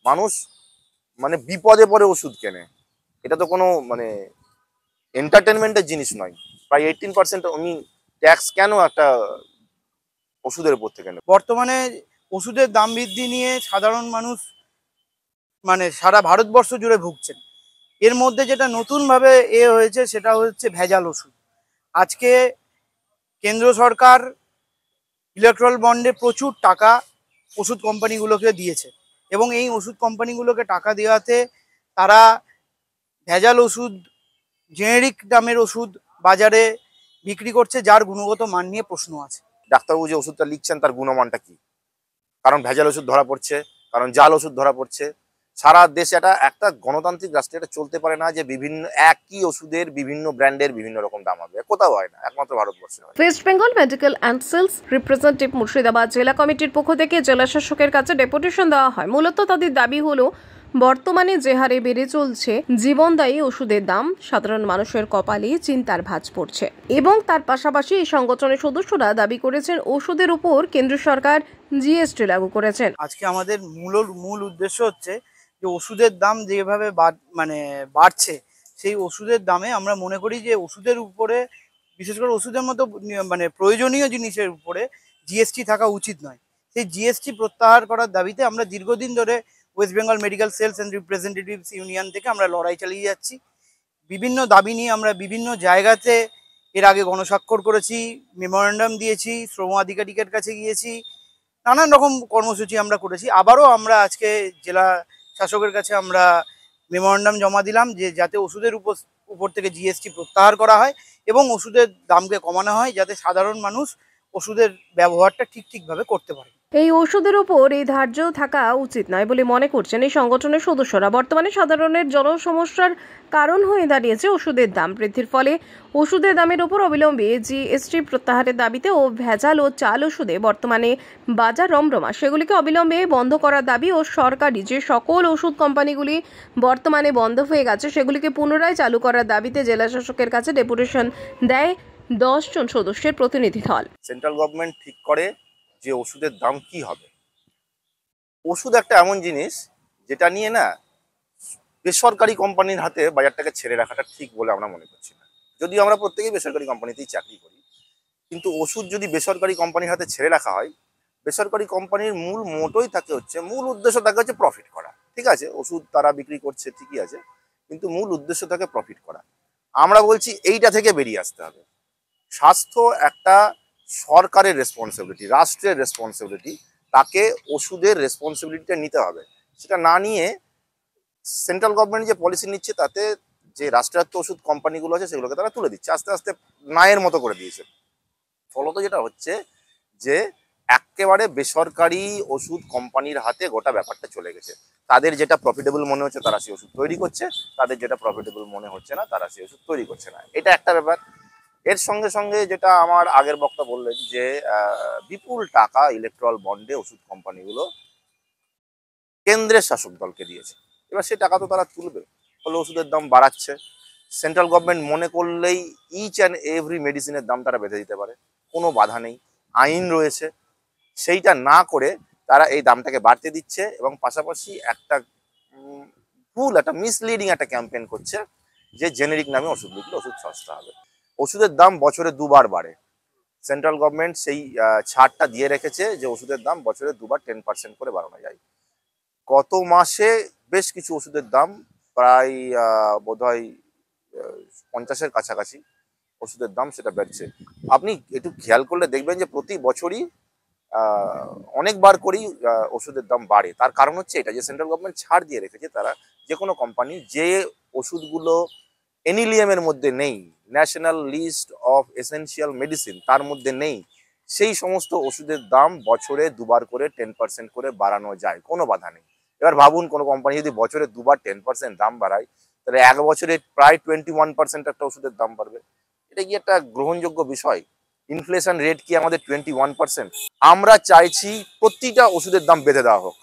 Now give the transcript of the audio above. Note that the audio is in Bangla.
মানুষ মানে বিপদে পড়ে ওষুধ কেনে। এটা তো কোনো মানে এন্টারটেনমেন্টের জিনিস নয়। প্রায় 18% উনি ট্যাক্স কেন একটা ওষুধের উপর থেকে নেবে? বর্তমানে ওষুধের দাম বৃদ্ধি নিয়ে সাধারণ মানুষ মানে সারা ভারতবর্ষ জুড়ে ভুগছেন। এর মধ্যে যেটা নতুনভাবে হয়েছে সেটা হচ্ছে ভেজাল ওষুধ। আজকে কেন্দ্র সরকার ইলেকট্রাল বন্ডে প্রচুর টাকা ওষুধ কোম্পানিগুলোকে দিয়েছে এবং এই ওষুধ কোম্পানিগুলোকে টাকা দেওয়াতে তারা ভেজাল ওষুধ, জেনেরিক দামের ওষুধ বাজারে বিক্রি করছে, যার গুণগত মান নিয়ে প্রশ্ন আছে। ডাক্তারবাবু যে ওষুধটা লিখছেন তার গুণমানটা কি? কারণ ভেজাল ওষুধ ধরা পড়ছে, কারণ জাল ওষুধ ধরা পড়ছে। সারা দেশে একটা গণতান্ত্রিক রাষ্ট্রে এটা চলতে পারে না যে বিভিন্ন একই ওষুধের বিভিন্ন ব্র্যান্ডের বিভিন্ন রকম দাম হবে। কোথাও হয় না, একমাত্র ভারতবর্ষে হয়। West Bengal medical and sales representative Murshidabad জেলা কমিটির পক্ষ থেকে জেলা শাসকের কাছে ডেপুটেশন দেওয়া হয়। মূলত তাদের দাবি হলো, বর্তমানে যে হারে বেড়ে চলছে জীবনদায়ী ওষুধের দাম, সাধারণ মানুষের কপালে চিন্তার ভাঁজ পড়ছে। এবং তার পাশাপাশি এই সংগঠনের সদস্যরা দাবি করেছেন ওষুধের উপর কেন্দ্র সরকার জিএসটি লাগু করেছেন। আজকে আমাদের মূল উদ্দেশ্য হচ্ছে যে ওষুধের দাম যেভাবে বাড়ছে, সেই ওষুধের দামে আমরা মনে করি যে ওষুধের উপরে, বিশেষ করে ওষুধের মতো মানে প্রয়োজনীয় জিনিসের উপরে জিএসটি থাকা উচিত নয়। সেই জিএসটি প্রত্যাহার করার দাবিতে আমরা দীর্ঘদিন ধরে West Bengal medical sales and representatives union থেকে আমরা লড়াই চালিয়ে যাচ্ছি। বিভিন্ন দাবি নিয়ে আমরা বিভিন্ন জায়গাতে এর আগে গণস্বাক্ষর করেছি, মেমোরেন্ডাম দিয়েছি, শ্রম আধিকারিকের কাছে গিয়েছি, নানান রকম কর্মসূচি আমরা করেছি। আবারও আমরা আজকে জেলা শাসকের কাছে আমরা মেমোরেন্ডাম জমা দিলাম যে যাতে ওষুধের উপর থেকে জিএসটি প্রত্যাহার করা হয় এবং ওষুধের দামকে কমানো হয়, যাতে সাধারণ মানুষ ওষুধের ব্যবহারটা ঠিকভাবে করতে পারে। এই ওষুধের উপর এই ধার্য থাকা উচিত নয় বলে মনে করছেন এই সংগঠনের সদস্যরা। বর্তমানে সাধারণের জনসমস্যার কারণ হয়ে দাঁড়িয়েছে ওষুধের দাম বৃদ্ধির ফলে ওষুধের দামের উপর অবিলম্বে জিএসটি প্রত্যাহারের দাবিতে ও ভেজাল ও চাল ওষুধে বর্তমানে বাজার রমরমা, সেগুলিকে অবিলম্বে বন্ধ করার দাবি ও সরকারি যে সকল ওষুধ কোম্পানিগুলি বর্তমানে বন্ধ হয়ে গেছে সেগুলিকে পুনরায় চালু করার দাবিতে জেলা শাসকের কাছে ডেপুটেশন দেয় 10 জন সদস্যের প্রতিনিধি দল। সেন্ট্রাল গভর্নমেন্ট ঠিক করে যে ওষুধের দাম কি হবে। ওষুধ একটা এমন জিনিস যেটা নিয়ে না বেসরকারি কোম্পানির হাতে বাজারটাকে ছেড়ে রাখাটা ঠিক বলে আমরা মনে করছি না। যদিও আমরা প্রত্যেকেই বেসরকারি কোম্পানিতেই চাকরি করি, কিন্তু ওষুধ যদি বেসরকারি কোম্পানির হাতে ছেড়ে রাখা হয়, বেসরকারি কোম্পানির মূল মোটোই থাকে হচ্ছে, মূল উদ্দেশ্য থাকে হচ্ছে প্রফিট করা। ঠিক আছে, ওষুধ তারা বিক্রি করছে ঠিকই আছে, কিন্তু মূল উদ্দেশ্য থাকে প্রফিট করা। আমরা বলছি এইটা থেকে বেরিয়ে আসতে হবে। স্বাস্থ্য একটা সরকারের রেসপন্সিবিলিটি, রাষ্ট্রের রেসপন্সিবিলিটি। তাকে ওষুধের রেসপন্সিবিলিটিটা নিতে হবে। সেটা না নিয়ে সেন্ট্রাল গভর্নমেন্ট যে পলিসি নিচ্ছে তাতে যে রাষ্ট্রায়ত্ত ওষুধ কোম্পানিগুলো আছে সেগুলোকে তারা তুলে দিচ্ছে, আস্তে আস্তে নায়ের মতো করে দিয়েছে। ফলত যেটা হচ্ছে যে একেবারে বেসরকারি ওষুধ কোম্পানির হাতে গোটা ব্যাপারটা চলে গেছে। তাদের যেটা প্রফিটেবল মনে হচ্ছে তারা সেই ওষুধ তৈরি করছে, তাদের যেটা প্রফিটেবল মনে হচ্ছে না তারা সেই ওষুধ তৈরি করছে না। এটা একটা ব্যাপার। এর সঙ্গে সঙ্গে যেটা আমার আগের বক্তা বললেন যে বিপুল টাকা ইলেকট্রাল বন্ডে ওষুধ কোম্পানিগুলো কেন্দ্রের শাসক দলকে দিয়েছে। এবার সে টাকা তো তারা তুলবে, ফলে ওষুধের দাম বাড়াচ্ছে। সেন্ট্রাল গভর্নমেন্ট মনে করলেই ইচ অ্যান্ড এভরি মেডিসিনের দাম তারা বেঁধে দিতে পারে, কোনো বাধা নেই, আইন রয়েছে। সেইটা না করে তারা এই দামটাকে বাড়তে দিচ্ছে এবং পাশাপাশি একটা একটা মিসলিডিং একটা ক্যাম্পেইন করছে যে জেনেরিক নামে ওষুধ লিখলে ওষুধ সস্তা হবে। ওষুধের দাম বছরে দুবার বাড়ে। সেন্ট্রাল গভর্নমেন্ট সেই ছাড়টা দিয়ে রেখেছে যে ওষুধের দাম বছরে দুবার 10% করে বাড়ানো যায়। গত মাসে বেশ কিছু ওষুধের দাম প্রায় বোধহয় 50-এর কাছাকাছি ওষুধের দাম সেটা বেড়েছে। আপনি একটু খেয়াল করলে দেখবেন যে প্রতি বছরই অনেকবার করেই ওষুধের দাম বাড়ে। তার কারণ হচ্ছে এটা যে সেন্ট্রাল গভর্নমেন্ট ছাড় দিয়ে রেখেছে, তারা যে কোনো কোম্পানি যে ওষুধগুলো এনএলিএমের মধ্যে নেই, national list of essential medicine, তার মধ্যে নেই, সেই সমস্ত ওষুধের দাম বছরে দুবার করে 10% করে বাড়ানো যায়, কোনো বাধা নেই। এবার ভাবুন, কোনো কোম্পানি যদি বছরে দুবার 10% দাম বাড়ায়, তাহলে এক বছরে প্রায় 21% একটা ওষুধের দাম বাড়বে। এটা কি একটা গ্রহণযোগ্য বিষয়? ইনফ্লেশন রেট কি আমাদের 21%? আমরা চাইছি প্রতিটা ওষুধের দাম বেঁধে দেওয়া হোক।